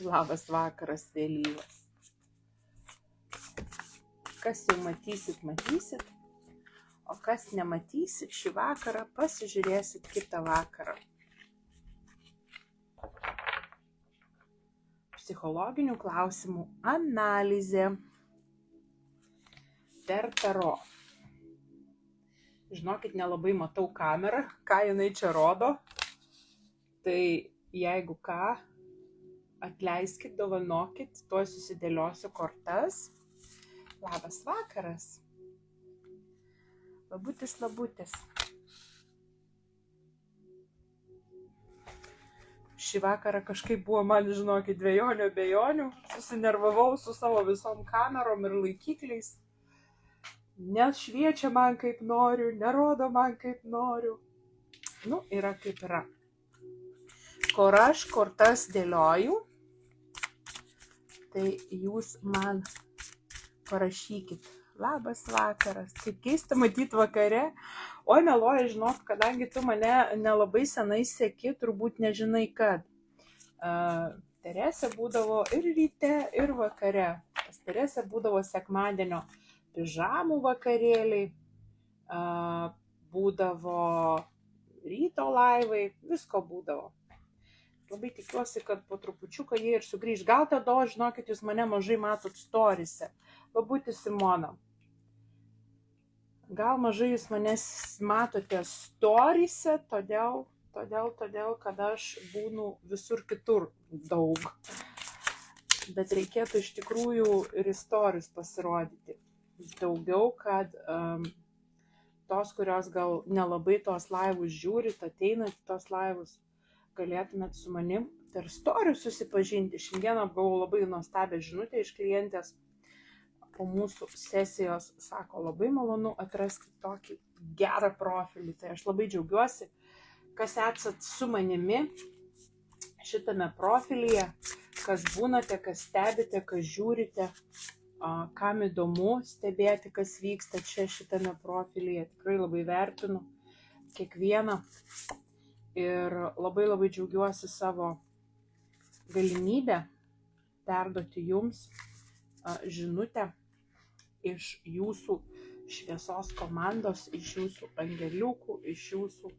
Labas vakaras vėlyvas. Kas jau matysit, matysit, o kas nematysit šį vakarą, pasižiūrėsit kitą vakarą. Psichologinių klausimų analizė per taro. Žinokit, nelabai matau kamerą, ką jinai čia rodo. Tai jeigu ką, atleiskit, dovanokit, tuoj susidėliosiu kortas. Labas vakaras. Labutis, labutis. Šį vakarą kažkaip buvo man, žinokit, dvejonių, abejonių. Susinervavau su savo visom kamerom ir laikikliais. Nešviečia man kaip noriu, nerodo man kaip noriu. Yra kaip yra. Kur aš kortas dėlioju, tai jūs man parašykit. Labas vakaras. Kaip keista matyti vakare. Oi, meluoja, žinok, kadangi tu mane nelabai senai seki, turbūt nežinai, kad Teresė būdavo ir ryte, ir vakare. Pas Teresė būdavo sekmadienio pižamų vakarėliai, būdavo ryto laivai, visko būdavo. Labai tikiuosi, kad po trupučiuką jie ir sugrįž. Gal tada, žinokit, jūs mane mažai matot storyse. Labutis Simona. Gal mažai jūs mane matote storyse, todėl, kad aš būnu visur kitur daug. Bet reikėtų iš tikrųjų ir stories pasirodyti. Daugiau, kad tos, kurios gal nelabai tos laivus žiūrit, ateinat tos laivus, galėtumėt su manim per story susipažinti. Šiandieną gavau labai nuostabią žinutę iš klientės po mūsų sesijos. Sako, labai malonu atrasti tokį gerą profilį. Tai aš labai džiaugiuosi, kas esat su manimi šitame profilyje, kas būnate, kas stebite, kas žiūrite, kam įdomu stebėti, kas vyksta čia šitame profilyje. Tikrai labai vertinu kiekvieną. Ir labai džiaugiuosi savo galimybę perduoti jums žinutę iš jūsų šviesos komandos, iš jūsų angeliukų, iš jūsų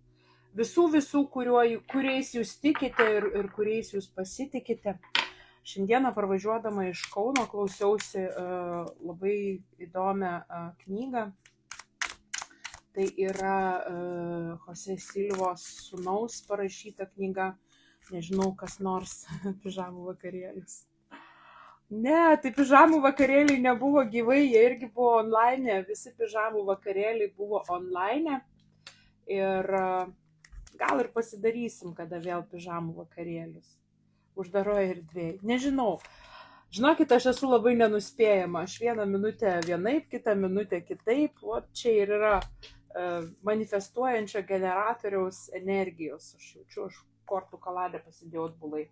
visų, kuriais jūs tikite ir kuriais jūs pasitikite. Šiandieną parvažiuodama iš Kauno klausiausi labai įdomią knygą. Tai yra Jose Silvos sūnaus parašyta knyga. Nežinau, kas nors pižamų vakarėlis. Ne, tai pižamų vakarėliai nebuvo gyvai, jie irgi buvo online. Visi pižamų vakarėliai buvo online. Ir gal ir pasidarysim, kada vėl pižamų vakarėlius. Uždaroje erdvėje. Nežinau. Žinokit, aš esu labai nenuspėjama. Aš vieną minutę vienaip, kitą minutę kitaip. O čia ir yra manifestuojančio generatoriaus energijos. Aš jaučiu, aš kortų kaladę pasidėjau atbulai.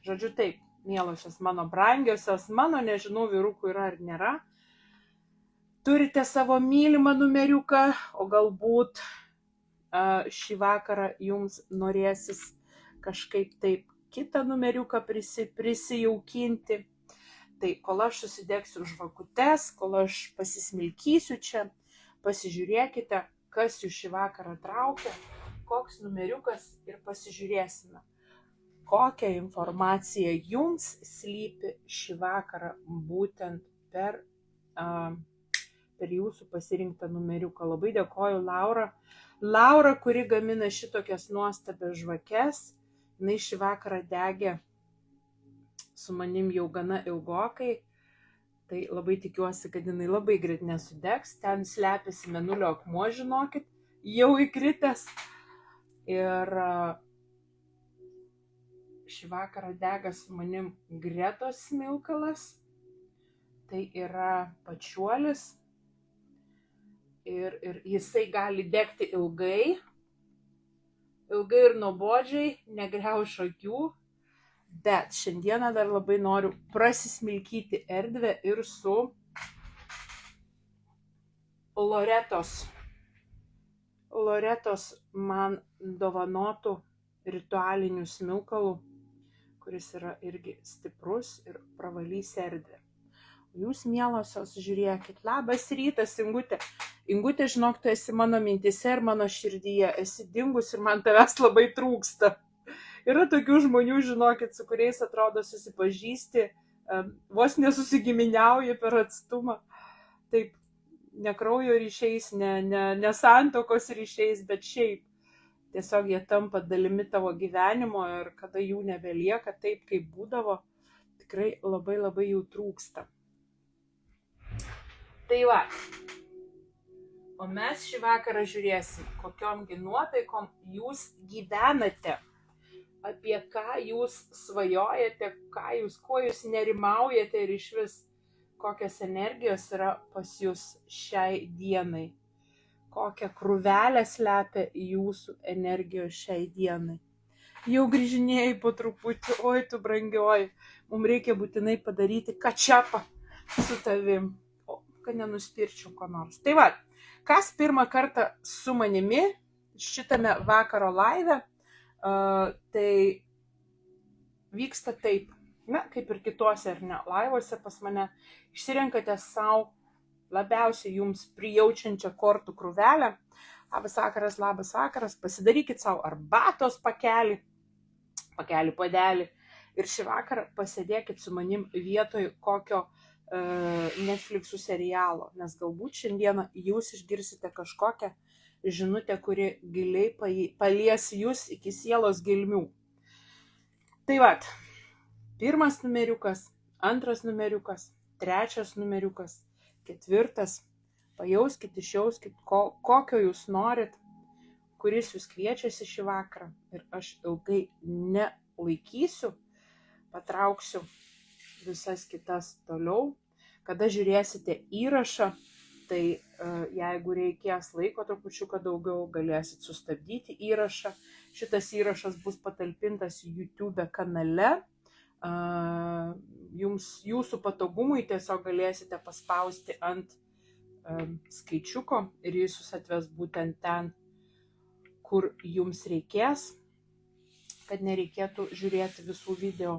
Žodžiu, taip, mielosios mano brangiosios, mano nežinau, vyrukų yra ar nėra. Turite savo mylimą numeriuką, o galbūt šį vakarą jums norėsis kažkaip taip kitą numeriuką prisijaukinti. Tai kol aš susidegsiu žvakutes, kol aš pasismilkysiu čia, pasižiūrėkite, kas jūs šį vakarą traukia, koks numeriukas ir pasižiūrėsime, kokią informaciją jums slypi šį vakarą būtent per jūsų pasirinktą numeriuką. Labai dėkoju Laura, kuri gamina šitokias nuostabias žvakes. Jinai šį vakarą degė su manim jau gana ilgokai. Tai labai tikiuosi, kad jinai labai greit nesudegs. Ten slepiasi mėnulio akmuo, žinokit, jau įkritęs. Ir šį vakarą dega su manim Gretos smilkalas. Tai yra pačiuolis. Ir jisai gali degti ilgai ir nuobodžiai, negriauš akių. Bet šiandieną dar labai noriu prasismilkyti erdvę ir su Loretos man dovanotų ritualinių smilkalų, kuris yra irgi stiprus ir pravalys erdvę. Jūs, mielosios, žiūrėkit. Labas rytas, Ingutė. Ingutė, žinok, tu esi mano mintise ir mano širdyje. Esi dingus ir man tavęs labai trūksta. Yra tokių žmonių, žinokit, su kuriais atrodo susipažįsti, vos nesusigiminiauji per atstumą. Taip, ne kraujo ryšiais, ne santokos ryšiais, bet šiaip. Tiesiog jie tampa dalimi tavo gyvenimo ir kada jų nebelieka taip, kaip būdavo, tikrai labai labai jų trūksta. Tai va, o mes šį vakarą žiūrėsim, kokiomgi nuotaikom jūs gyvenate, apie ką jūs svajojate, kuo jūs nerimaujate ir iš vis kokios energijos yra pas jūs šiai dienai, kokią krūvelę slepia jūsų energijos šiai dienai. Jau grįžinėjai po truputį, oi tu brangioji, mums reikia būtinai padaryti kačiapą su tavim. Kad nenuspirčiau ko nors. Tai va, kas pirmą kartą su manimi šitame vakaro laive, tai vyksta taip, kaip ir kituose ar ne laivuose pas mane, išsirenkate savo labiausiai jums prijaučiančią kortų krūvelę. Labas vakaras, pasidarykit savo arbatos pakelį, puodelį ir šį vakarą pasėdėkit su manim vietoj kokio Netflixų serialo, nes galbūt šiandieną jūs išgirsite kažkokią žinutę, kuri giliai palies jūs iki sielos gelmių. Tai va, pirmas numeriukas, antras numeriukas, trečias numeriukas, ketvirtas, pajauskit, išjauskit, kokio jūs norit, kuris jūs kviečiasi šį vakarą ir aš ilgai nelaikysiu, patrauksiu visas kitas toliau. Kada žiūrėsite įrašą, tai jeigu reikės laiko trupučiuką daugiau, galėsit sustabdyti įrašą. Šitas įrašas bus patalpintas YouTube kanale. Jūsų patogumui tiesiog galėsite paspausti ant skaičiuko ir jis jūs atves būtent ten, kur jums reikės, kad nereikėtų žiūrėti visų video.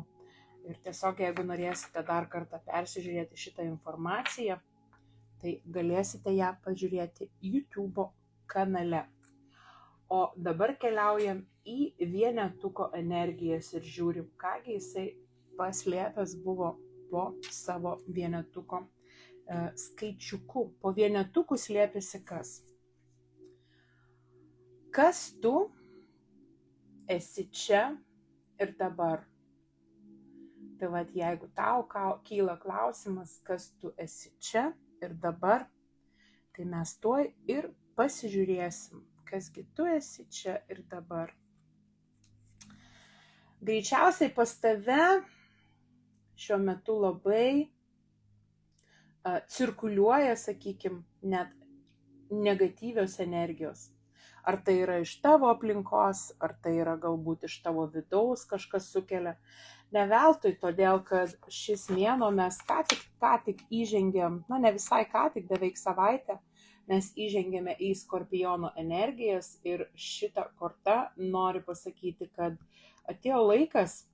Ir tiesiog, jeigu norėsite dar kartą persižiūrėti šitą informaciją, tai galėsite ją pažiūrėti YouTube kanale. O dabar keliaujam į vienetuko energijas ir žiūrim, kągi jisai paslėpęs buvo po savo vienetuko skaičiuku. Po vienetukų slėpėsi kas? Kas tu esi čia ir dabar? Tai va, jeigu tau kyla klausimas, kas tu esi čia ir dabar, tai mes tuoj ir pasižiūrėsim, kasgi tu esi čia ir dabar. Greičiausiai pas tave šiuo metu labai cirkuliuoja, sakykim, net negatyvios energijos. Ar tai yra iš tavo aplinkos, ar tai yra galbūt iš tavo vidaus kažkas sukelia. Ne veltui, todėl kad šis mėnuo mes ką tik įžengėm, ne visai ką tik, beveik savaitę, mes įžengėme į Skorpiono energijas ir šitą kortą nori pasakyti, kad atėjo laikas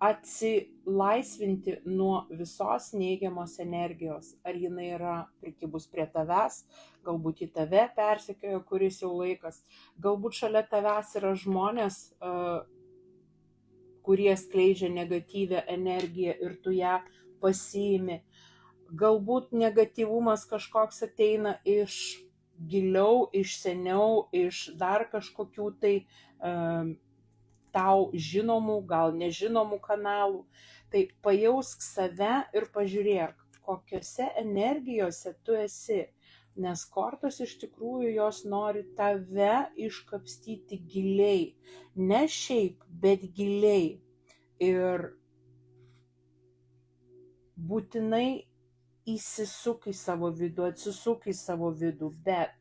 atsilaisvinti nuo visos neigiamos energijos. Ar jinai yra prikibus prie tavęs, galbūt į tave persekiojo kuris jau laikas, galbūt šalia tavęs yra žmonės, kurie skleidžia negatyvią energiją ir tu ją pasiimi. Galbūt negatyvumas kažkoks ateina iš giliau, iš seniau, iš dar kažkokių tai tau žinomų, gal nežinomų kanalų. Tai pajausk save ir pažiūrėk, kokiose energijose tu esi. Nes kortos iš tikrųjų jos nori tave iškapstyti giliai. Ne šiaip, bet giliai. Ir būtinai įsisuk į savo vidų, atsisuk į savo vidų, bet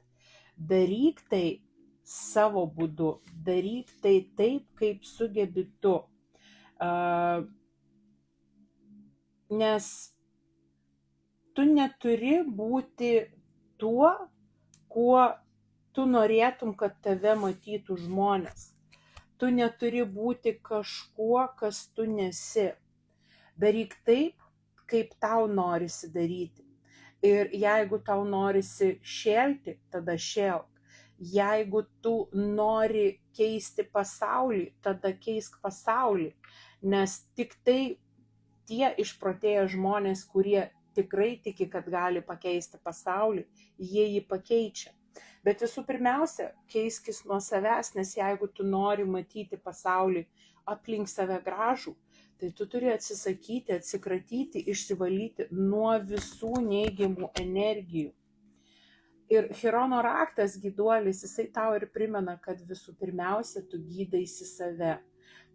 daryk tai savo būdu, daryk tai taip, kaip sugebi tu. Nes tu neturi būti tuo, kuo tu norėtum, kad tave matytų žmonės. Tu tu neturi būti kažkuo, kas tu nesi. Daryk taip, kaip tau norisi daryti. Ir jeigu tau norisi šėlti, tada šėlk. Jeigu tu nori keisti pasaulį, tada keisk pasaulį. Nes tik tai tie išprotėję žmonės, kurie tikrai tiki, kad gali pakeisti pasaulį, jie jį pakeičia. Bet visų pirmiausia, keiskis nuo savęs, nes jeigu tu nori matyti pasaulį aplink save gražų, tai tu turi atsisakyti, atsikratyti, išsivalyti nuo visų neigiamų energijų. Ir Chirono raktas, gyduolis, jisai tau ir primena, kad visų pirmiausia, tu gydaisi save.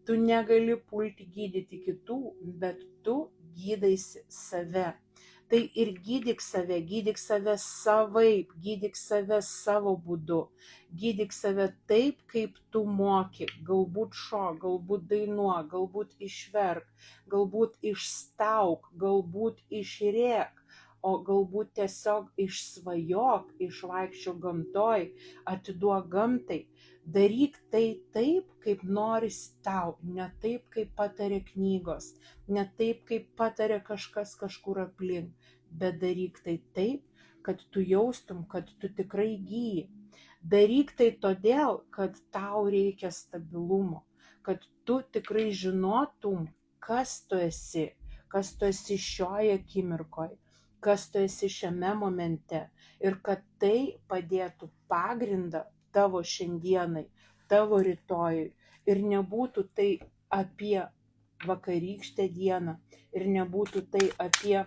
Tu negali pulti gydyti kitų, bet tu gydaisi save. Tai ir gydyk save savaip, gydyk save savo būdu, gydyk save taip, kaip tu moki, galbūt šok, galbūt dainuok, galbūt išverk, galbūt išstauk, galbūt išrėk, o galbūt tiesiog išsvajok, išvaikščiok gamtoj, atiduok gamtai. Daryk tai taip, kaip norisi tau, ne taip, kaip patarė knygos, ne taip, kaip patarė kažkas kažkur aplink, bet daryk tai taip, kad tu jaustum, kad tu tikrai gyji. Daryk tai todėl, kad tau reikia stabilumo, kad tu tikrai žinotum, kas tu esi šioje akimirkoje, kas tu esi šiame momente ir kad tai padėtų pagrindą tavo šiandienai, tavo rytojui ir nebūtų tai apie vakarykštę dieną ir nebūtų tai apie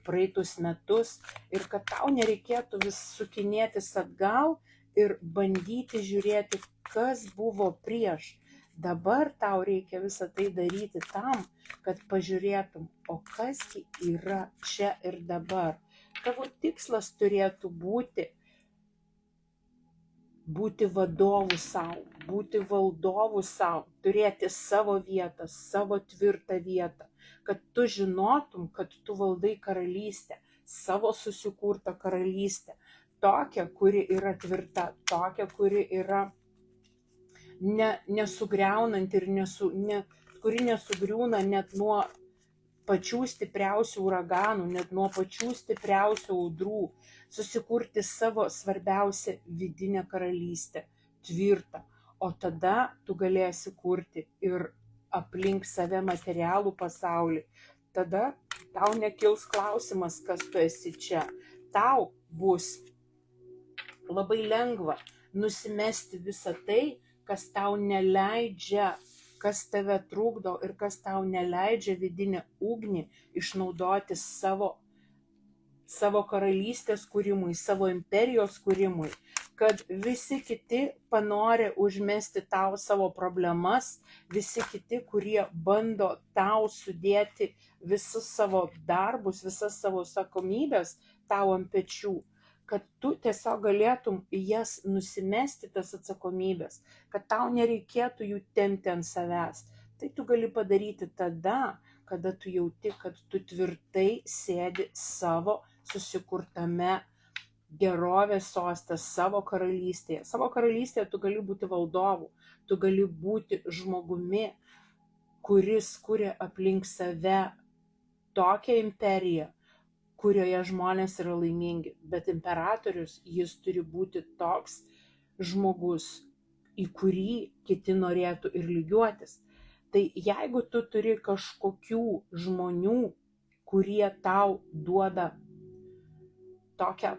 praeitus metus ir kad tau nereikėtų vis sukinėtis atgal ir bandyti žiūrėti, kas buvo prieš. Dabar tau reikia visą tai daryti tam, kad pažiūrėtum, o kasgi yra čia ir dabar. Tavo tikslas turėtų būti vadovu savo, būti valdovu savo, turėti savo vietą, savo tvirtą vietą, kad tu žinotum, kad tu valdai karalystę, savo susikurtą karalystę, tokią, kuri yra tvirta, tokią, kuri yra nesugriaunant ir kuri nesugriūna net nuo pačių stipriausių uraganų, net nuo pačių stipriausių audrų, susikurti savo svarbiausią vidinę karalystę, tvirtą, o tada tu galėsi kurti ir aplink save materialų pasaulį. Tada tau nekils klausimas, kas tu esi čia. Tau bus labai lengva nusimesti visą tai, kas tau neleidžia, kas tave trukdo ir kas tau neleidžia vidinę ugnį išnaudoti savo karalystės kūrimui, savo imperijos kūrimui, kad visi kiti panorė užmesti tau savo problemas, visi kiti, kurie bando tau sudėti visus savo darbus, visas savo atsakomybės tau ant pečių, kad tu tiesiog galėtum jas nusimesti, tas atsakomybės, kad tau nereikėtų jų tempti ant savęs. Tai tu gali padaryti tada, kada tu jauti, kad tu tvirtai sėdi savo susikurtame gerovės soste, savo karalystėje. Savo karalystėje tu gali būti valdovu, tu gali būti žmogumi, kuris kuria aplink save tokią imperiją, kurioje žmonės yra laimingi, bet imperatorius, jis turi būti toks žmogus, į kurį kiti norėtų ir lygiuotis. Tai jeigu tu turi kažkokių žmonių, kurie tau duoda tokią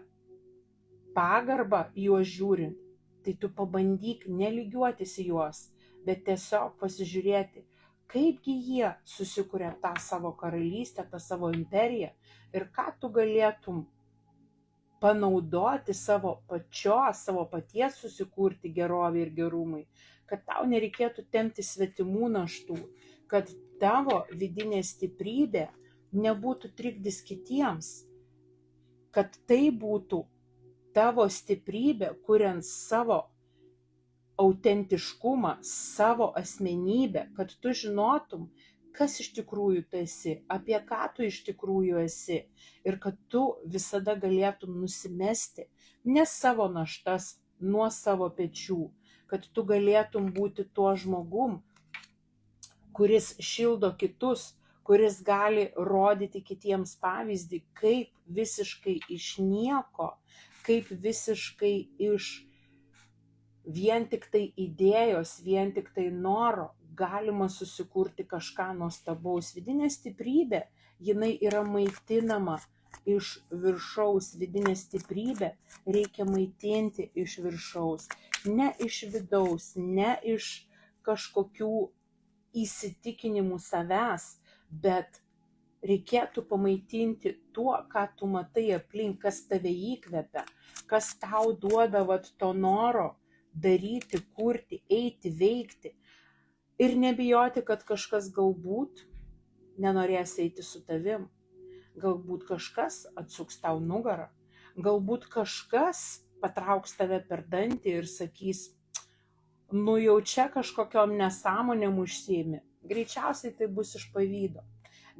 pagarbą juos žiūrint, tai tu pabandyk nelygiuotis į juos, bet tiesiog pasižiūrėti, kaipgi jie susikuria tą savo karalystę, tą savo imperiją ir ką tu galėtum panaudoti savo paties susikurti gerovį ir gerumui, kad tau nereikėtų tempti svetimų naštų, kad tavo vidinė stiprybė nebūtų trikdis kitiems, kad tai būtų tavo stiprybė, kuriant savo autentiškumą, savo asmenybę, kad tu žinotum, kas iš tikrųjų tu esi, apie ką tu iš tikrųjų esi ir kad tu visada galėtum nusimesti ne savo naštas nuo savo pečių, kad tu galėtum būti tuo žmogum, kuris šildo kitus, kuris gali rodyti kitiems pavyzdį, kaip visiškai iš nieko, kaip visiškai iš vien tik tai idėjos, vien tik tai noro galima susikurti kažką nuostabaus. Vidinė stiprybė, jinai yra maitinama iš viršaus. Vidinė stiprybė reikia maitinti iš viršaus, ne iš vidaus, ne iš kažkokių įsitikinimų savęs, bet reikėtų pamaitinti tuo, ką tu matai aplink, kas tave įkvepia, kas tau duoda to noro daryti, kurti, eiti, veikti. Ir nebijoti, kad kažkas galbūt nenorės eiti su tavim. Galbūt kažkas atsuks tau nugarą. Galbūt kažkas patrauks tave per dantį ir sakys, nu jau čia kažkokiom nesąmonėm užsiimi. Greičiausiai tai bus iš pavydo.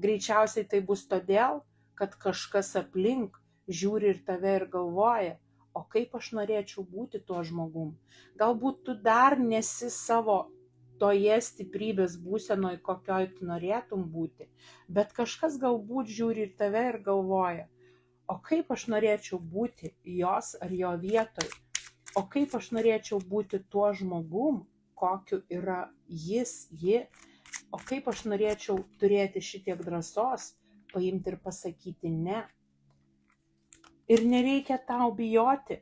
Greičiausiai tai bus todėl, kad kažkas aplink žiūri ir tave ir galvoja, o kaip aš norėčiau būti tuo žmogum. Galbūt tu dar nesi savo toje stiprybės būsenoj, kokioj tu norėtum būti, bet kažkas galbūt žiūri ir tave ir galvoja, o kaip aš norėčiau būti jos ar jo vietoj, o kaip aš norėčiau būti tuo žmogum, kokiu yra jis, ji, o kaip aš norėčiau turėti šitiek drąsos, paimti ir pasakyti ne. Ir nereikia tau bijoti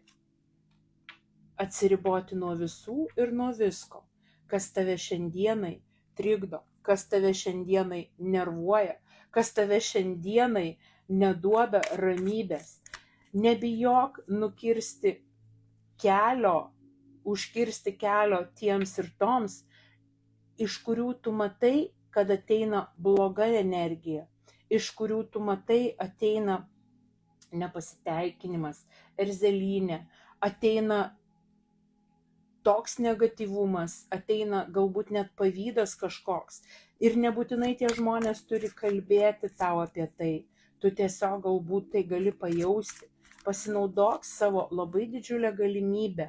atsiriboti nuo visų ir nuo visko, kas tave šiandienai trikdo, kas tave šiandienai nervuoja, kas tave šiandienai neduoda ramybės. Nebijok užkirsti kelio tiems ir toms, iš kurių tu matai, kad ateina bloga energija, iš kurių tu matai ateina nepasiteikinimas, erzelynė, ateina toks negatyvumas, ateina galbūt net pavydas kažkoks. Ir nebūtinai tie žmonės turi kalbėti tau apie tai. Tu tiesiog galbūt tai gali pajausti. Pasinaudok savo labai didžiulę galimybę,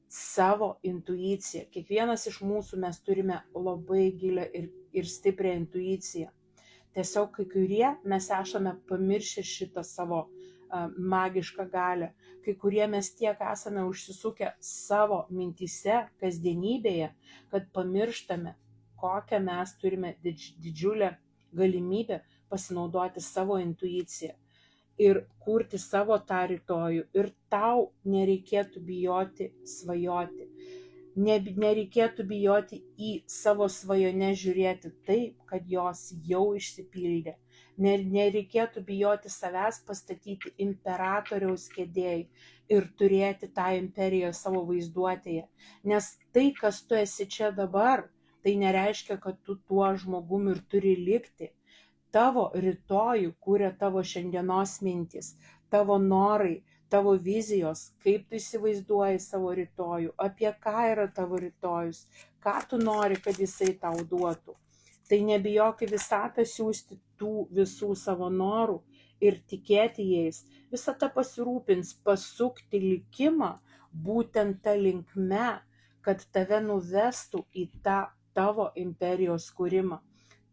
savo intuiciją. Kiekvienas iš mūsų mes turime labai gilią ir stiprią intuiciją. Tiesiog kai kurie mes esame pamiršę šitą savo magišką galią. Kai kurie mes tiek esame užsisukę savo mintyse, kasdienybėje, kad pamirštame, kokią mes turime didžiulę galimybę pasinaudoti savo intuiciją ir kurti savo tą rytojų. Ir tau nereikėtų bijoti svajoti. Nereikėtų bijoti į savo svajonę žiūrėti taip, kad jos jau išsipildė. Nereikėtų bijoti savęs pastatyti imperatoriaus kėdėj ir turėti tą imperiją savo vaizduotėje. Nes tai, kas tu esi čia dabar, tai nereiškia, kad tu tuo žmogum ir turi likti. Tavo rytojų kūrė tavo šiandienos mintys, tavo norai, tavo vizijos, kaip tu įsivaizduoji savo rytojų, apie ką yra tavo rytojus, ką tu nori, kad jisai tau duotų. Tai nebijok į visatą siųsti tų visų savo norų ir tikėti jais. Visata pasirūpins pasukti likimą būtent tą linkme, kad tave nuvestų į tą tavo imperijos kūrimą,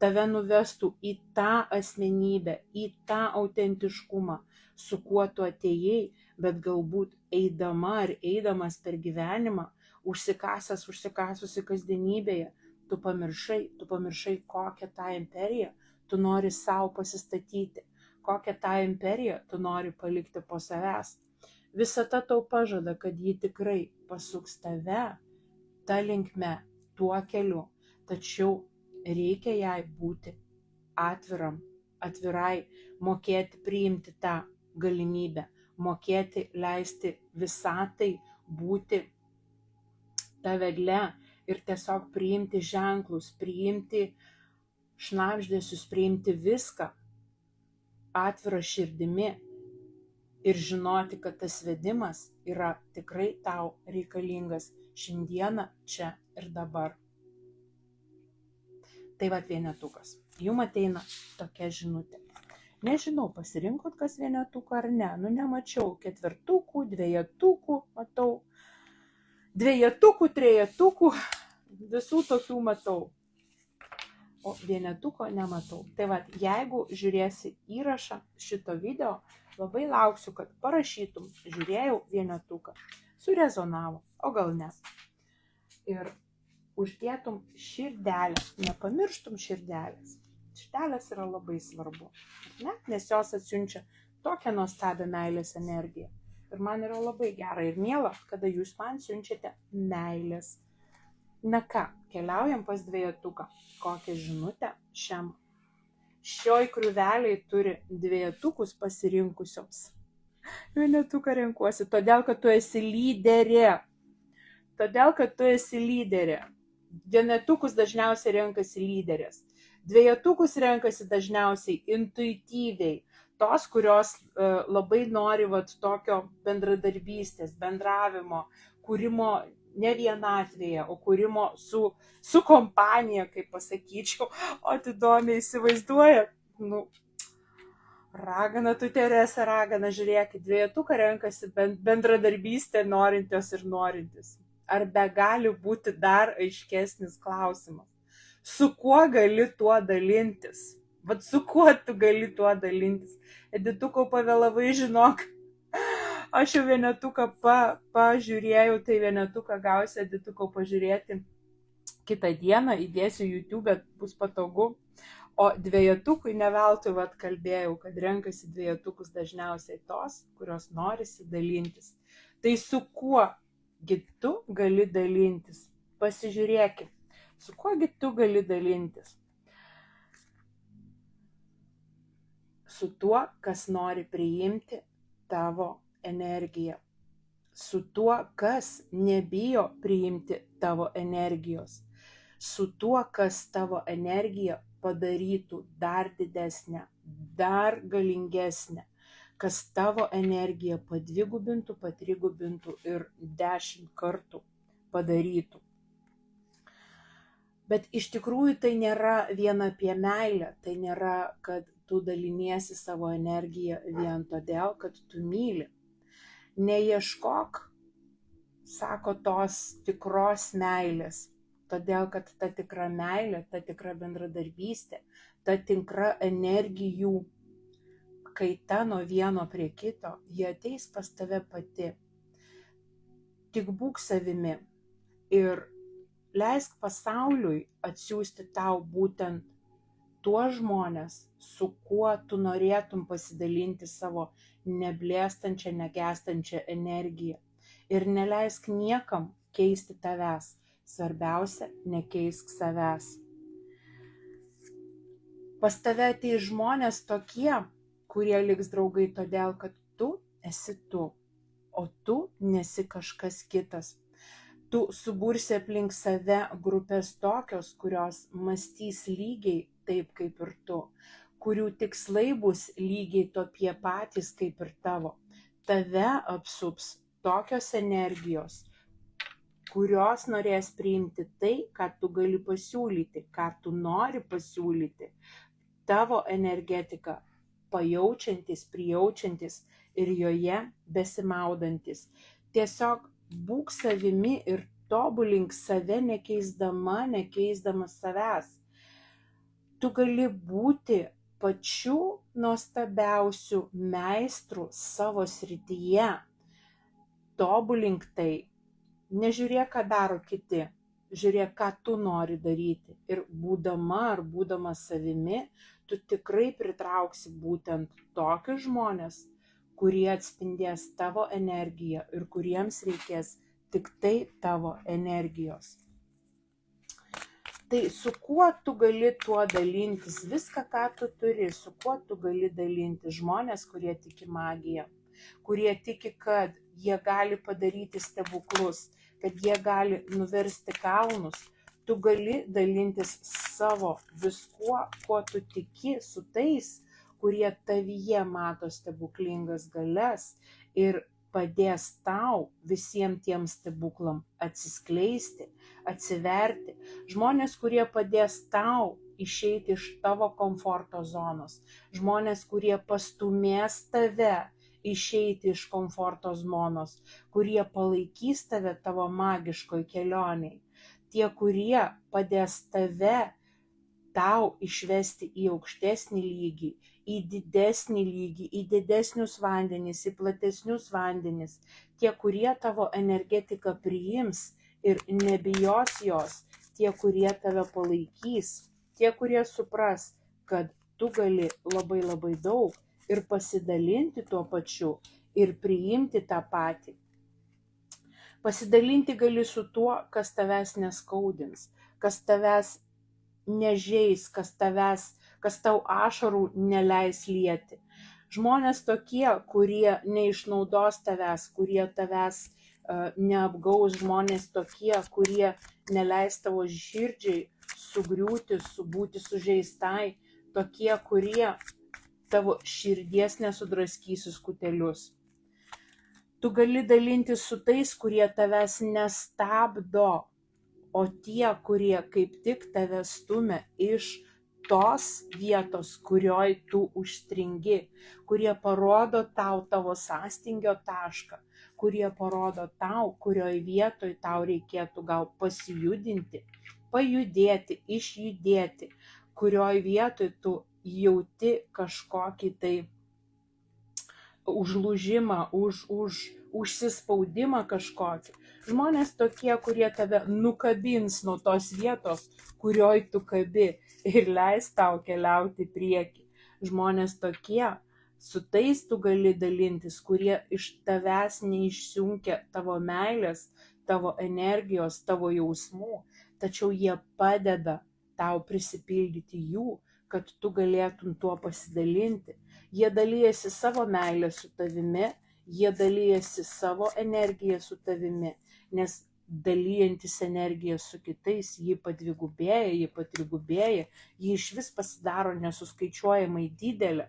tave nuvestų į tą asmenybę, į tą autentiškumą, su kuo tu atėjai, bet galbūt eidama ar eidamas per gyvenimą, užsikasusi kasdienybėje, tu pamiršai, kokią tą imperiją tu nori savo pasistatyti, kokią tą imperiją tu nori palikti po savęs. Visata tau pažada, kad ji tikrai pasuks tave tą linkme, tuo keliu, tačiau reikia jai būti atvirai, mokėti priimti tą galimybę, mokėti leisti visatai būti ta vedle ir tiesiog priimti ženklus, priimti šnabždesius, priimti viską atvirą širdimi ir žinoti, kad tas vedimas yra tikrai tau reikalingas šiandieną, čia ir dabar. Tai vat vienetukas. Jums ateina tokia žinutė. Nežinau, pasirinkot kas vienetuką ar ne. Nemačiau ketvertukų, dvejetukų, matau. Dvejetukų, trejetukų, visų tokių matau. O vienetuko nematau. Tai va, jeigu žiūrėsi įrašą šito video, labai lauksiu, kad parašytum, žiūrėjau vienetuką, surezonavo, o gal ne. Ir uždėtum širdelę, nepamirštum širdelės. Širdelės yra labai svarbu, ne? Nes jos atsiunčia tokią nuostabią meilės energiją. Ir man yra labai gera ir miela, kada jūs man siunčiate meilės. Na ką, keliaujam pas dvejetuką. Kokią žinutę šiam? Šioj krūveliai turi dvejetukus pasirinkusioms. Vienetuką renkuosi, todėl, kad tu esi lyderė. Todėl, kad tu esi lyderė. Vienetukus dažniausiai renkasi lyderės. Dvejetukus renkasi dažniausiai intuityviai. Tos, kurios labai nori tokio bendradarbystės, bendravimo, kūrimo ne vienatvėje, o kūrimo su kompanija, kaip pasakyčiau. O tu įdomiai įsivaizduoji, ragana tu Terese, ragana, žiūrėk, dvejetuką renkasi bendradarbystė norintios ir norintis. Ar be gali būti dar aiškesnis klausimas? Su kuo gali tuo dalintis? Vat su kuo tu gali tuo dalintis? Edituko pavėlavai, žinok. Aš jau vienetuką pažiūrėjau, tai vienetuką gausi Edituko pažiūrėti kitą dieną, įdėsiu YouTube, bus patogu. O dvejetukui neveltui kalbėjau, kad renkasi dvejetukus dažniausiai tos, kurios norisi dalintis. Tai su kuo gi tu gali dalintis? Pasižiūrėkit, su kuo gi tu gali dalintis? Su tuo, kas nori priimti tavo energiją. Su tuo, kas nebijo priimti tavo energijos. Su tuo, kas tavo energiją padarytų dar didesnę, dar galingesnę, kas tavo energiją padvigubintų, patrigubintų ir 10 kartų padarytų. Bet iš tikrųjų tai nėra vien apie meilę, tai nėra, kad tu daliniesi savo energiją vien todėl, kad tu myli. Neieškok, sako, tos tikros meilės, todėl, kad ta tikra meilė, ta tikra bendradarbystė, ta tikra energijų kaita nuo vieno prie kito, jie ateis pas tave pati. Tik būk savimi ir leisk pasauliui atsiųsti tau būtent tuos žmonės, su kuo tu norėtum pasidalinti savo neblėstančią, negęstančią energiją. Ir neleisk niekam keisti tavęs. Svarbiausia, nekeisk savęs. Pas tave ateis žmonės tokie, kurie liks draugai todėl, kad tu esi tu, o tu nesi kažkas kitas. Tu subursi aplink save grupės tokios, kurios mąstys lygiai taip kaip ir tu, kurių tikslai bus lygiai tokie patys kaip ir tavo. Tave apsups tokios energijos, kurios norės priimti tai, ką tu gali pasiūlyti, ką tu nori pasiūlyti. Tavo energetika pajaučiantis, prijaučiantis ir joje besimaudantis. Tiesiog būk savimi ir tobulink save, nekeisdamas savęs. Tu gali būti pačiu nuostabiausiu meistru savo srityje. Tobulink tai. Nežiūrėk, ką daro kiti. Žiūrėk, ką tu nori daryti. Ir būdama ar būdamas savimi, tu tikrai pritrauksi būtent tokius žmonės, kurie atspindės tavo energiją ir kuriems reikės tik tai tavo energijos. Tai su kuo tu gali tuo dalintis? Viską, ką tu turi, su kuo tu gali dalintis? Žmonės, kurie tiki magiją, kurie tiki, kad jie gali padaryti stebuklus, kad jie gali nuversti kalnus. Tu gali dalintis savo viskuo, kuo tu tiki, su tais, kurie tavyje mato stebuklingas galias ir padės tau visiems tiem stebuklam atsiskleisti, atsiverti. Žmonės, kurie padės tau išeiti iš tavo komforto zonos. Žmonės, kurie pastumės tave išeiti iš komforto zonos, kurie palaikys tave tavo magiškoj kelioniai, tie, kurie padės tau išvesti į aukštesnį lygį, į didesnį lygį, į didesnius vandenis, į platesnius vandenis, tie, kurie tavo energetiką priims ir nebijos jos, tie, kurie tave palaikys, tie, kurie supras, kad tu gali labai labai daug ir pasidalinti tuo pačiu ir priimti tą patį. Pasidalinti gali su tuo, kas tavęs neskaudins, kas tavęs nežeis, kas tau ašarų neleis lieti. Žmonės tokie, kurie neišnaudos tavęs, kurie tavęs neapgaus, žmonės tokie, kurie neleis tavo širdžiai sugriūti, būti sužeistai, tokie, kurie tavo širdies nesudraskys į skutelius. Tu gali dalintis su tais, kurie tavęs nestabdo, o tie, kurie kaip tik tave stumia iš tos vietos, kurioj tu užstringi, kurie parodo tau tavo sąstingio tašką, kurie parodo tau, kurioj vietoj tau reikėtų gal pasijudinti, pajudėti, išjudėti, kurioj vietoj tu jauti kažkokį tai užlūžimą, užsispaudimą kažkokį. Žmonės tokie, kurie tave nukabins nuo tos vietos, kurioj tu kabi ir leis tau keliauti į priekį. Žmonės tokie, su tais tu gali dalintis, kurie iš tavęs neišsiunkia tavo meilės, tavo energijos, tavo jausmų, tačiau jie padeda tau prisipildyti jų, kad tu galėtum tuo pasidalinti. Jie dalijasi savo meilę su tavimi, jie dalijasi savo energiją su tavimi, nes dalyjantis energiją su kitais, ji padvigubėja, ji patrigubėja, ji iš vis pasidaro nesuskaičiuojamai didelė.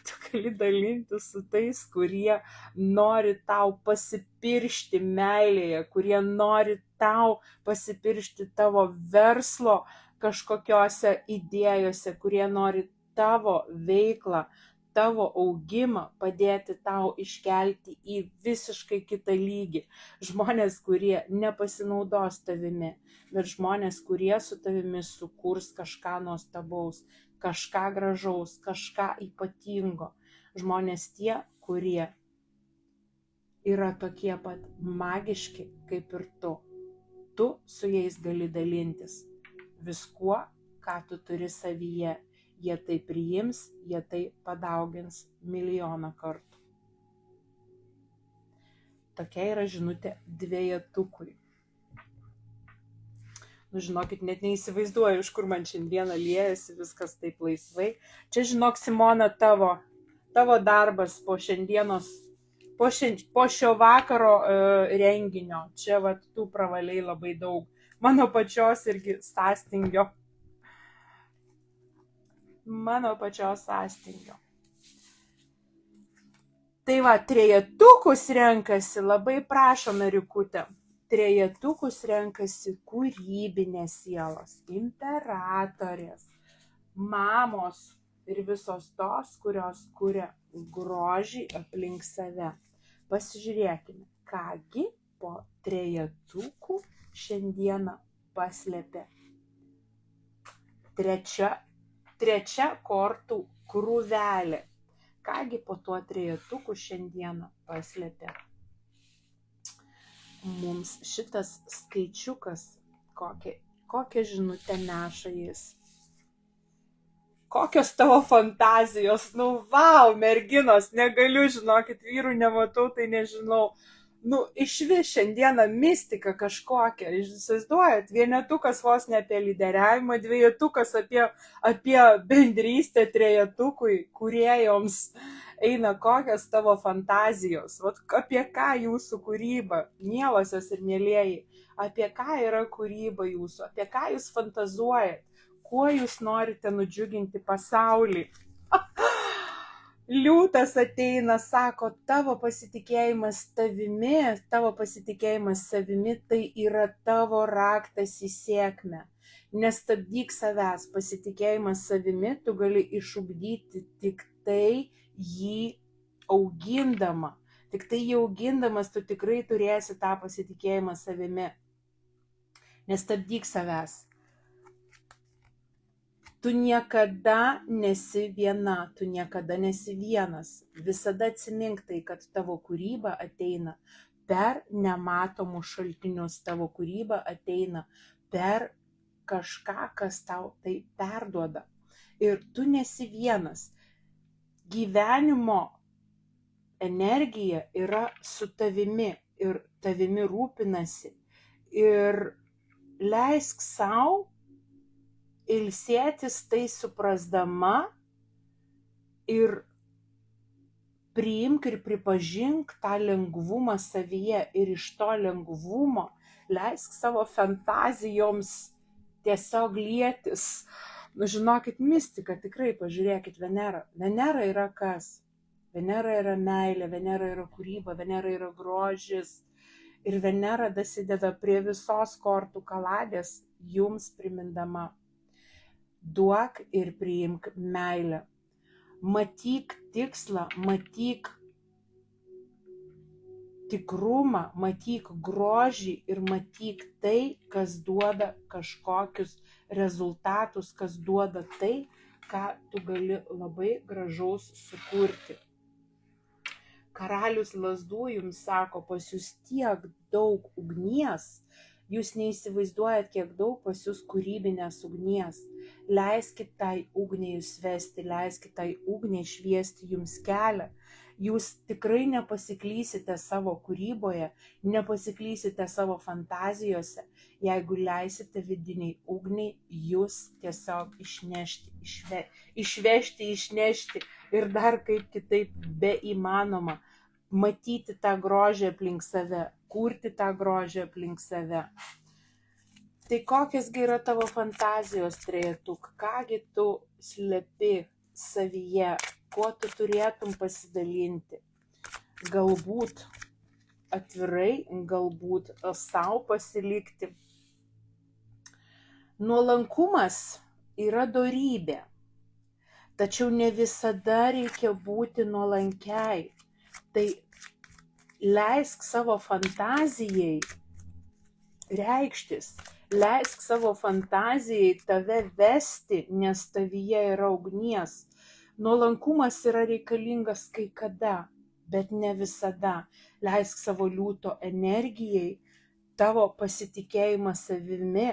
Tu gali dalintis su tais, kurie nori tau pasipiršti meilėje, kurie nori tau pasipiršti tavo verslo kažkokiose idėjose, kurie nori tavo veiklą, tavo augimą padėti tau iškelti į visiškai kitą lygį. Žmonės, kurie nepasinaudos tavimi, bet žmonės, kurie su tavimi sukurs kažką nuostabaus, kažką gražaus, kažką ypatingo. Žmonės tie, kurie yra tokie pat magiški kaip ir tu. Tu su jais gali dalintis viskuo, ką tu turi savyje. Jie tai priims, jie tai padaugins milijoną kartų. Tokia yra žinutė dvejetukui. Žinokit, net neįsivaizduoju, iš kur man šiandieną liejasi viskas taip laisvai. Čia, žinok, Simona, tavo darbas po šiandienos, po šio vakaro renginio. Čia vat tu pravaliai labai daug. Mano pačios irgi sąstingio. Tai va, trejetukus renkasi, labai prašom, Erikutė. Trejetukus renkasi kūrybinės sielos, imperatorės, mamos ir visos tos, kurios kuria grožį aplink save. Pasižiūrėkime, kągi po trejetukų šiandieną paslėpė. Trečia kortų krūvelė. Kągi po tuo trejetuku šiandieną paslėpė. Mums šitas skaičiukas, kokią žinutę neša jis. Kokios tavo fantazijos, vau, merginos, negaliu, žinokit, vyrų nematau, tai nežinau. Išvis šiandieną mistika kažkokia, įsivaizduojat, vienetukas vos ne apie lyderiavimą, dvejetukas apie bendrystę, trejetukui, kūrėjoms eina kokios tavo fantazijos, apie ką jūsų kūryba, mielosios ir mielieji, apie ką yra kūryba jūsų, apie ką jūs fantazuojat, kuo jūs norite nudžiuginti pasaulį. Liūtas ateina, sako, tavo pasitikėjimas savimi tai yra tavo raktas į sėkmę. Nestabdyk savęs, pasitikėjimas savimi tu gali išugdyti tik tai jį augindama. Tik tai jį augindamas tu tikrai turėsi tą pasitikėjimą savimi. Nestabdyk savęs. Tu niekada nesi viena, tu niekada nesi vienas. Visada atsimink tai, kad tavo kūryba ateina per nematomus šaltinius, tavo kūryba ateina per kažką, kas tau tai perduoda. Ir tu nesi vienas. Gyvenimo energija yra su tavimi ir tavimi rūpinasi. Ir leisk sau ilsėtis tai suprasdama ir priimk ir pripažink tą lengvumą savyje ir iš to lengvumo leisk savo fantazijoms tiesiog lietis. Nu, žinokit, mistika, tikrai pažiūrėkit Venerą. Venera yra kas? Venera yra meilė, Venera yra kūryba, Venera yra grožis. Ir Venera dasideda prie visos kortų kaladės, jums primindama: duok ir priimk meilę. Matyk tikslą, matyk tikrumą, matyk grožį ir matyk tai, kas duoda kažkokius rezultatus, kas duoda tai, ką tu gali labai gražaus sukurti. Karalius lazdų jums sako, pas jūs tiek daug ugnies, jūs neįsivaizduojat, kiek daug pas jūs kūrybinės ugnies. Leiskit tai ugniai jūs vesti, leiskit tai ugniai šviesti jums kelią. Jūs tikrai nepasiklysite savo kūryboje, nepasiklysite savo fantazijose, jeigu leisite vidiniai ugniai jūs tiesiog išnešti ir dar kaip kitaip beįmanoma matyti tą grožį aplink save, kurti tą grožį aplink save. Tai kokiasgi yra tavo fantazijos, trejetuk? Kągi tu slepi savyje? Kuo tu turėtum pasidalinti? Galbūt atvirai, galbūt sau pasilikti. Nuolankumas yra dorybė, tačiau ne visada reikia būti nuolankiai. Tai leisk savo fantazijai reikštis, leisk savo fantazijai tave vesti, nes tavyje yra ugnies. Nuolankumas yra reikalingas kai kada, bet ne visada. Leisk savo liūto energijai, tavo pasitikėjimą savimi,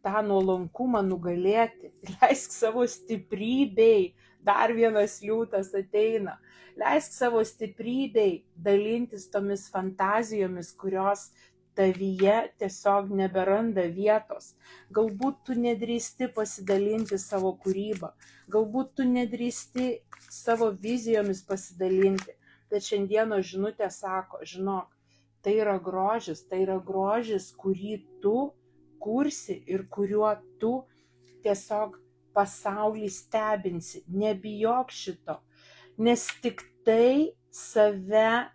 tą nuolankumą nugalėti. Leisk savo stiprybei, dar vienas liūtas ateina. Leisk savo stiprybei dalintis tomis fantazijomis, kurios tavyje tiesiog neberanda vietos. Galbūt tu nedrįsti pasidalinti savo kūrybą, galbūt tu nedrįsti savo vizijomis pasidalinti, bet šiandieno žinutė sako, žinok, tai yra grožis, kurį tu kursi ir kuriuo tu tiesiog pasaulį stebinsi. Nebijok šito, nes tik tai savęs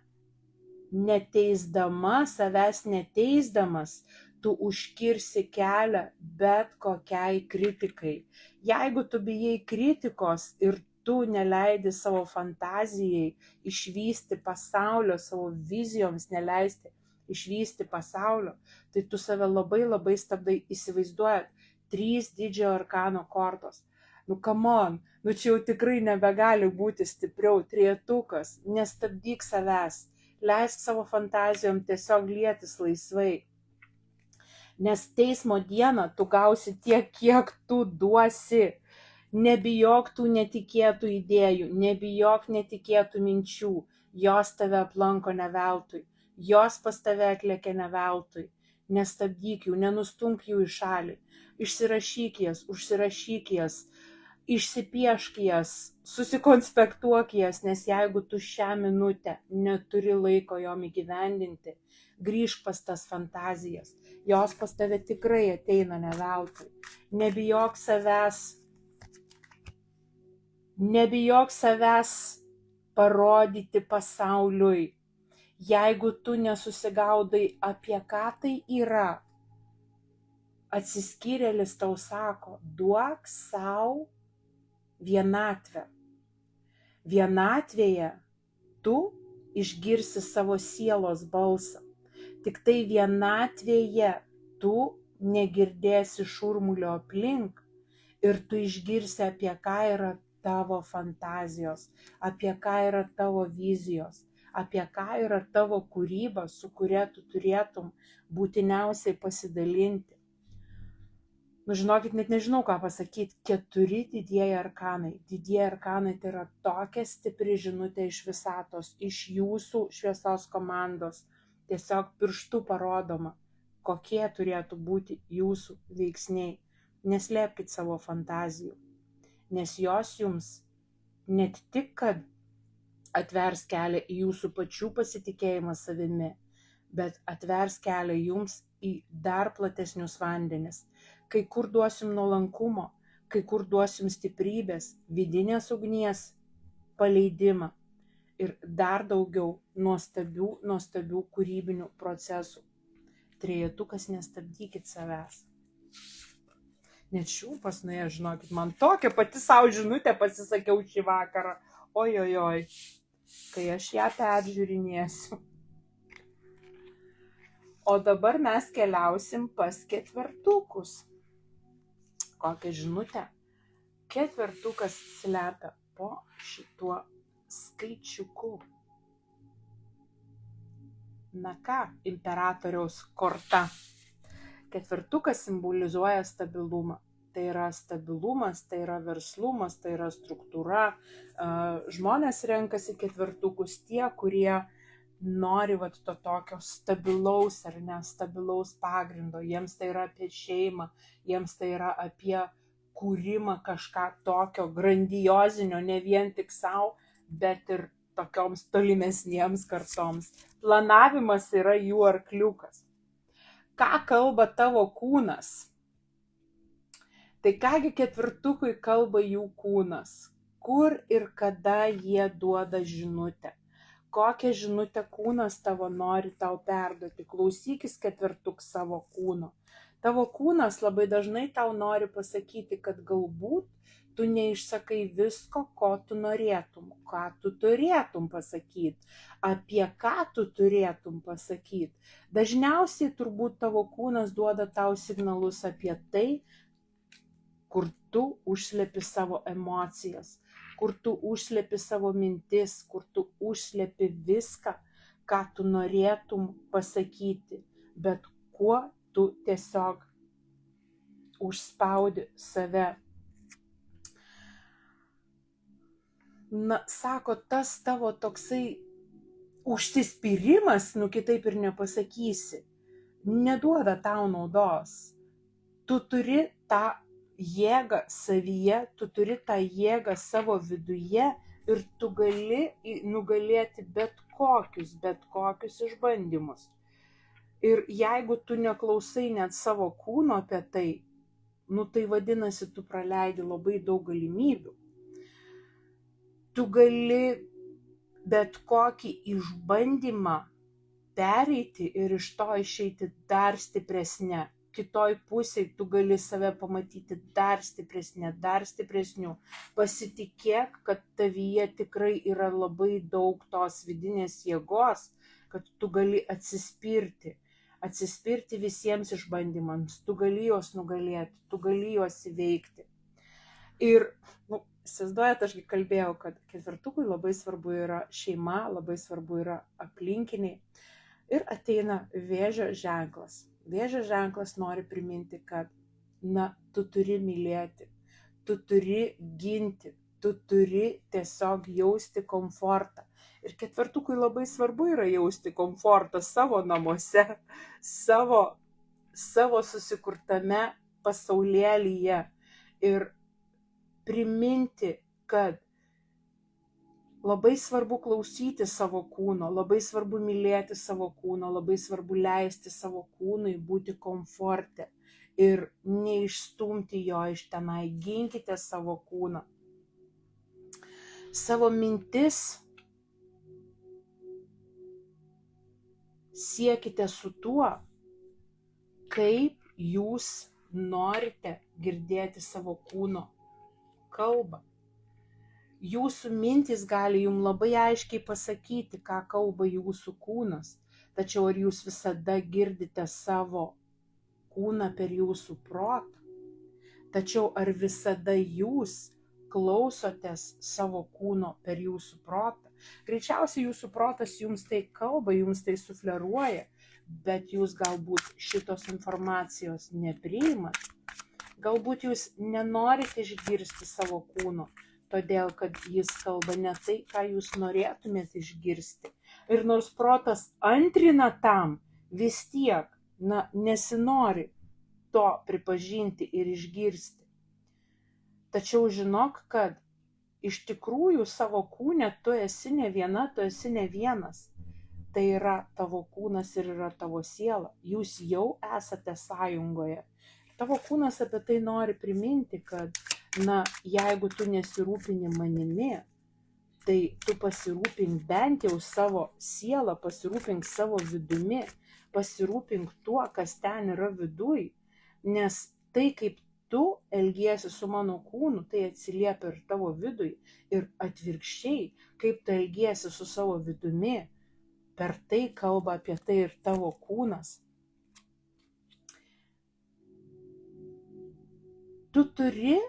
neteisdamas, tu užkirsi kelią bet kokiai kritikai. Jeigu tu bijai kritikos ir tu neleidi savo fantazijai išvysti pasaulio, savo vizijoms neleisti išvysti pasaulio, tai tu save labai labai stabdai. Įsivaizduojat, 3 didžiojo arkano kortos. Nu, come on, nu čia jau tikrai nebegali būti stipriau. Trejetukas, nestabdyk savęs, leisk savo fantazijom tiesiog lietis laisvai. Nes teismo dieną tu gausi tiek, kiek tu duosi. Nebijok tų netikėtų idėjų, nebijok netikėtų minčių, jos tave aplanko ne veltui, jos pas tave atlėkia ne veltui. Nestabdyk jų, nenustumk jų į šalį, išsirašyk jas, užsirašyk jas, išsipiešk jas, susikonspektuok jas, nes jeigu tu šią minutę neturi laiko jom įgyvendinti, grįžk pas tas fantazijas, jos pas tave tikrai ateina ne veltui. Nebijok savęs parodyti pasauliui. Jeigu tu nesusigaudai, apie ką tai yra, atsiskyrėlis tau sako, duok sau vienatvę. Vienatvėje tu išgirsi savo sielos balsą. Tik tai vienatvėje tu negirdėsi šurmulio aplink ir tu išgirsi, apie ką yra tavo fantazijos, apie ką yra tavo vizijos, apie ką yra tavo kūryba, su kuria tu turėtum būtiniausiai pasidalinti. Žinokit, net nežinau, ką pasakyti. 4 didieji arkanai. Didieji arkanai tai yra tokia stipri žinutė iš visatos, iš jūsų šviesos komandos. Tiesiog pirštų parodoma, kokie turėtų būti jūsų veiksniai. Neslėpkit savo fantazijų, nes jos jums net tik, kad atvers kelią į jūsų pačių pasitikėjimą savimi, bet atvers kelią jums į dar platesnius vandenis. Kai kur duosim nuolankumo, kai kur duosim stiprybės, vidinės ugnies paleidimą ir dar daugiau nuostabių kūrybinių procesų. Trejetukas, nestabdykit savęs. Net šiurpas nuėjo, žinokit, man tokia pati savo žinutė pasisakiau šį vakarą. Ojojoj, kai aš ją peržiūrinėsiu. O dabar mes keliausim pas ketvertukus. Kokią žinutę ketvertukas slepia po šituo skaičiuku. Na ką, imperatoriaus korta. Ketvertukas simbolizuoja stabilumą. Tai yra stabilumas, tai yra verslumas, tai yra struktūra. Žmonės renkasi ketvertukus tie, kurie nori to tokio stabilaus ar nestabilaus pagrindo. Jiems tai yra apie šeimą, jiems tai yra apie kūrimą kažką tokio grandiozinio, ne vien tik savo, bet ir tokioms tolimesniems kartoms. Planavimas yra jų arkliukas. Ką kalba tavo kūnas? Tai kągi ketvertukui kalba jų kūnas? Kur ir kada jie duoda žinutę? Kokią žinutę kūnas tavo nori tau perduoti? Klausykis ketvertuk savo kūno. Tavo kūnas labai dažnai tau nori pasakyti, kad galbūt tu neišsakai visko, ko tu norėtum, ką tu turėtum pasakyti, apie ką tu turėtum pasakyti. Dažniausiai turbūt tavo kūnas duoda tau signalus apie tai, kur tu užslepi savo emocijas, kur tu užslepi savo mintis, kur tu užslepi viską, ką tu norėtum pasakyti, bet kuo tu tiesiog užspaudi save. Sako, tas tavo toksai užsispyrimas, kitaip ir nepasakysi, neduoda tau naudos. Tu turi tą jėgą savyje, tu turi tą jėgą savo viduje ir tu gali nugalėti bet kokius išbandymus. Ir jeigu tu neklausai net savo kūno apie tai, tai vadinasi, tu praleidi labai daug galimybių. Tu gali bet kokį išbandymą pereiti ir iš to išeiti dar stipresnė. Kitoj pusėje tu gali save pamatyti dar stipresniu. Pasitikėk, kad tavyje tikrai yra labai daug tos vidinės jėgos, kad tu gali atsispirti visiems išbandymams, tu gali juos nugalėti, tu gali juos įveikti. Ir, įsivaizduojat, aš kalbėjau, kad ketvertukui labai svarbu yra šeima, labai svarbu yra aplinkiniai. Ir ateina Vėžio ženklas. Vėžio ženklas nori priminti, kad, tu turi mylėti, tu turi ginti, tu turi tiesiog jausti komfortą. Ir ketvertukui labai svarbu yra jausti komfortą savo namuose, savo susikurtame pasaulėlyje. Ir priminti, kad labai svarbu klausyti savo kūno, labai svarbu mylėti savo kūno, labai svarbu leisti savo kūnui būti komforte ir neišstumti jo iš tenai. Ginkite savo kūną. Savo mintis siekite su tuo, kaip jūs norite girdėti savo kūno kalbą. Jūsų mintys gali jums labai aiškiai pasakyti, ką kalba jūsų kūnas, tačiau ar jūs visada girdite savo kūną per jūsų protą? Tačiau ar visada jūs klausotės savo kūno per jūsų protą? Greičiausiai jūsų protas jums tai kalba, jums tai sufleruoja, bet jūs galbūt šitos informacijos nepriimat. Galbūt jūs nenorite išgirsti savo kūno, todėl kad jis kalba ne tai, ką jūs norėtumėte išgirsti. Ir nors protas antrina tam, vis tiek, nesinori to pripažinti ir išgirsti. Tačiau žinok, kad iš tikrųjų savo kūne tu esi ne viena, tu esi ne vienas. Tai yra tavo kūnas ir yra tavo siela. Jūs jau esate sąjungoje. Tavo kūnas apie tai nori priminti, kad, jeigu tu nesirūpini manimi, tai tu pasirūpink bent jau savo sielą, pasirūpink savo vidumi, pasirūpink tuo, kas ten yra viduj, nes tai, kaip tu elgiesi su mano kūnu, tai atsiliepia ir tavo vidui, ir atvirkščiai, kaip tu elgiesi su savo vidumi, per tai kalba apie tai ir tavo kūnas. Tu turi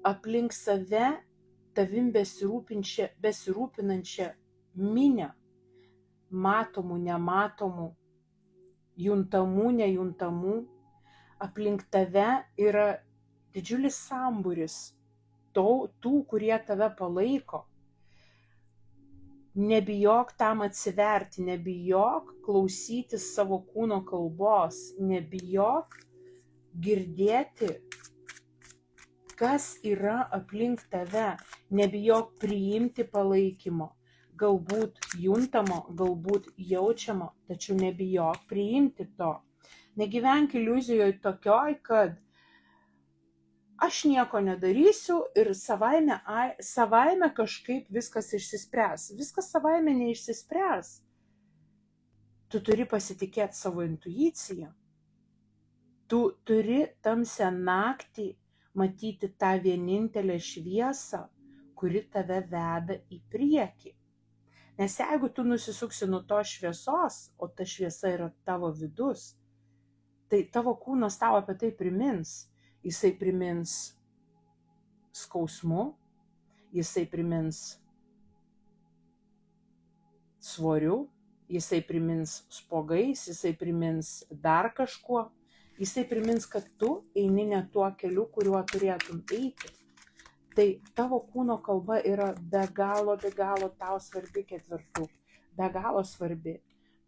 aplink save tavim besirūpinančią minią, matomų, nematomų, juntamų, nejuntamų. Aplink tave yra didžiulis sambūris tų, kurie tave palaiko. Nebijok tam atsiverti, nebijok klausytis savo kūno kalbos, nebijok girdėti, kas yra aplink tave, nebijok priimti palaikymo, galbūt juntamo, galbūt jaučiamo, tačiau nebijok priimti to. Negyvenk iliuzijoje tokioj, kad aš nieko nedarysiu ir savaime kažkaip viskas išsispręs. Viskas savaime neišsispręs. Tu turi pasitikėti savo intuiciją. Tu turi tamsią naktį matyti tą vienintelę šviesą, kuri tave veda į priekį. Nes jeigu tu nusisuksi nuo tos šviesos, o ta šviesa yra tavo vidus, tai tavo kūnas tau apie tai primins. Jisai primins skausmu, jisai primins svoriu, jisai primins spogais, jisai primins dar kažkuo. Jisai primins, kad tu eini ne tuo keliu, kuriuo turėtum eiti. Tai tavo kūno kalba yra be galo tau svarbi, ketvirtuk. Be galo svarbi.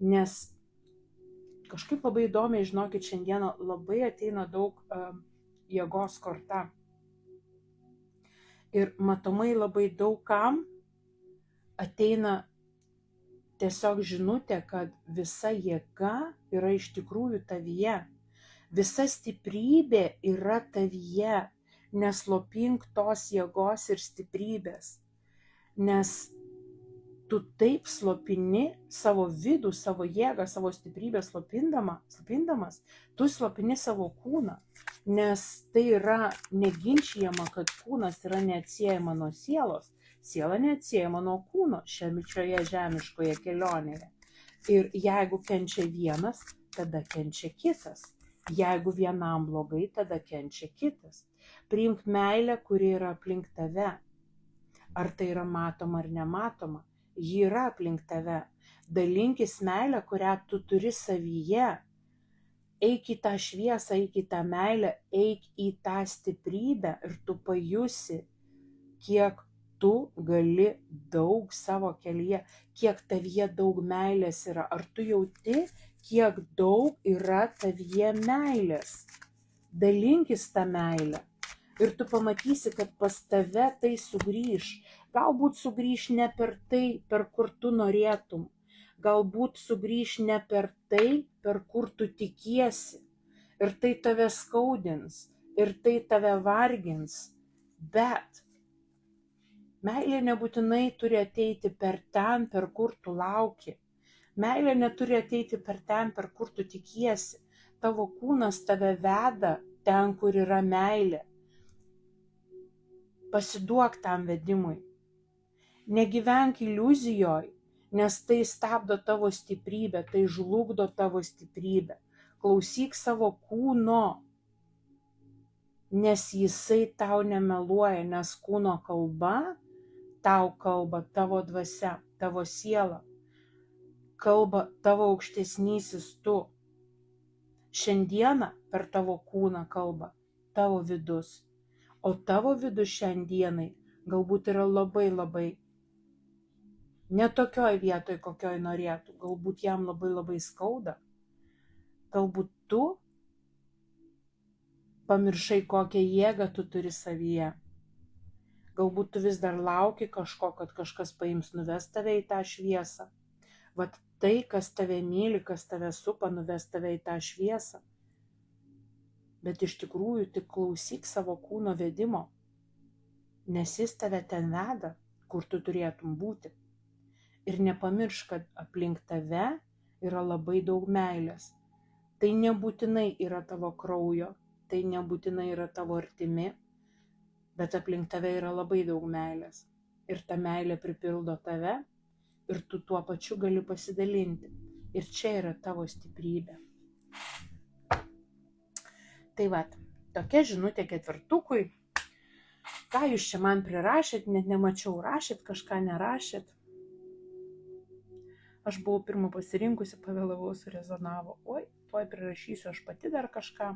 Nes kažkaip labai įdomiai, žinokit, šiandieną labai ateina daug jėgos korta. Ir matomai labai daug kam ateina tiesiog žinutė, kad visa jėga yra iš tikrųjų tavyje. Visa stiprybė yra tavyje. Neslopink tos jėgos ir stiprybės. Nes tu taip slopini savo vidų, savo jėgą, savo stiprybę slopindamas, tu slopini savo kūną. Nes tai yra neginčijama, kad kūnas yra neatsiejama nuo sielos. Siela neatsiejama nuo kūno šioje žemiškoje kelionėje. Ir jeigu kenčia vienas, tada kenčia kitas. Jeigu vienam blogai, tada kenčia kitas. Priimk meilę, kuri yra aplink tave. Ar tai yra matoma ar nematoma, ji yra aplink tave. Dalinkis meilę, kurią tu turi savyje. Eik į tą šviesą, eik į tą meilę, eik į tą stiprybę ir tu pajusi, kiek tu gali daug savo kelyje, kiek tavyje daug meilės yra. Ar tu jauti, kiek daug yra tavyje meilės? Dalinkis tą meilę ir tu pamatysi, kad pas tave tai sugrįš. Galbūt sugrįš ne per tai, per kur tu norėtum. Galbūt sugrįš ne per tai, per kur tu tikiesi. Ir tai tave skaudins, ir tai tave vargins. Bet meilė nebūtinai turi ateiti per ten, per kur tu lauki. Meilė neturi ateiti per ten, per kur tu tikiesi. Tavo kūnas tave veda ten, kur yra meilė. Pasiduok tam vedimui. Negyvenk iliuzijoj, nes tai stabdo tavo stiprybę, tai žlugdo tavo stiprybę. Klausyk savo kūno, nes jisai tau nemeluoja, nes kūno kalba tau kalba tavo dvasia, tavo siela, kalba tavo aukštesnysis tu. Šiandieną per tavo kūną kalba tavo vidus, o tavo vidus šiandienai galbūt yra labai ne tokioj vietoj, kokioj norėtų, galbūt jam labai skauda, galbūt tu pamiršai, kokią jėgą tu turi savyje. Galbūt tu vis dar lauki kažko, kad kažkas paims nuves tave į tą šviesą. Vat tai, kas tave myli, kas tave supa, nuves tave į tą šviesą. Bet iš tikrųjų tik klausyk savo kūno vedimo, nes jis tave ten veda, kur tu turėtum būti. Ir nepamiršk, kad aplink tave yra labai daug meilės. Tai nebūtinai yra tavo kraujo, tai nebūtinai yra tavo artimi, bet aplink tave yra labai daug meilės. Ir ta meilė pripildo tave ir tu tuo pačiu gali pasidalinti. Ir čia yra tavo stiprybė. Tai vat, tokia žinutė ketvirtukui. Ką jūs čia man prirašėt, net nemačiau, rašėt kažką, nerašėt. Aš buvau pirmą pasirinkusi, pavėlavau, surezonavo. Oi, tuoj prirašysiu aš pati dar kažką.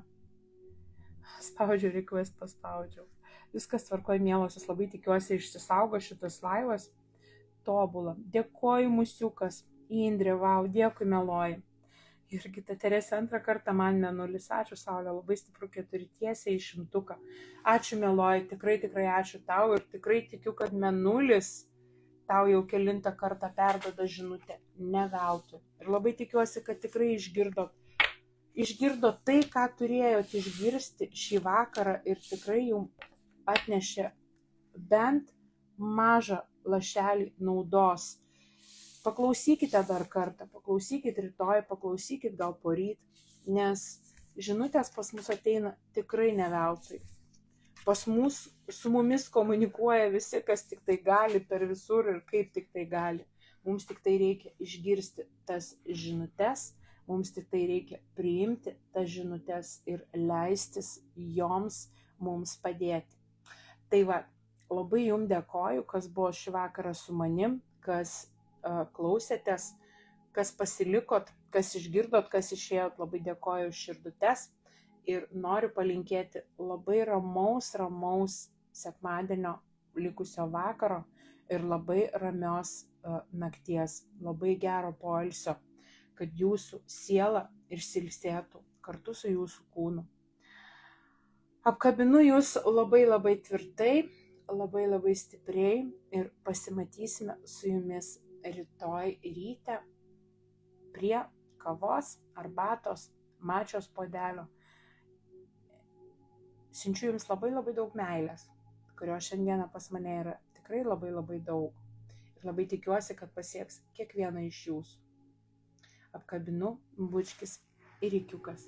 Spaudžiu request, paspaudžiau. Viskas tvarkoj, mielosios, labai tikiuosi išsisaugo šitas laivas. Tobula. Dėkoju, musiukas. Indrė, vau, dėkui, meloji. Irgi ta Teresė antrą kartą man mėnulis. Ačiū, Saulė, labai stipru 4 tiesiai į 100. Ačiū, meloji, tikrai ačiū tau ir tikrai tikiu, kad mėnulis tau jau kelintą kartą perduoda žinutę, ne veltui. Ir labai tikiuosi, kad tikrai išgirdo tai, ką turėjot išgirsti šį vakarą ir tikrai jums atnešė bent mažą lašelį naudos. Paklausykite dar kartą, paklausykit rytoj, paklausykit gal poryt, nes žinutės pas mus ateina tikrai ne veltui. Su mumis komunikuoja visi, kas tik tai gali, per visur ir kaip tik tai gali. Mums tik tai reikia išgirsti tas žinutes, mums tik tai reikia priimti tas žinutes ir leistis joms mums padėti. Tai va, labai jums dėkoju, kas buvo šį vakarą su manim, kas klausėtės, kas pasilikot, kas išgirdot, kas išėjot, labai dėkoju už širdutes. Ir noriu palinkėti labai ramaus sekmadienio likusio vakaro ir labai ramios nakties, labai gero poilsio, kad jūsų siela išsilsėtų kartu su jūsų kūnu. Apkabinu jūs labai tvirtai, labai stipriai ir pasimatysime su jumis rytoj ryte prie kavos, arbatos, mačios puodelio. Siunčiu jums labai daug meilės, kurio šiandieną pas mane yra tikrai labai daug. Ir labai tikiuosi, kad pasieks kiekvieną iš jūsų. Apkabinu, bučkis ir ikiukas.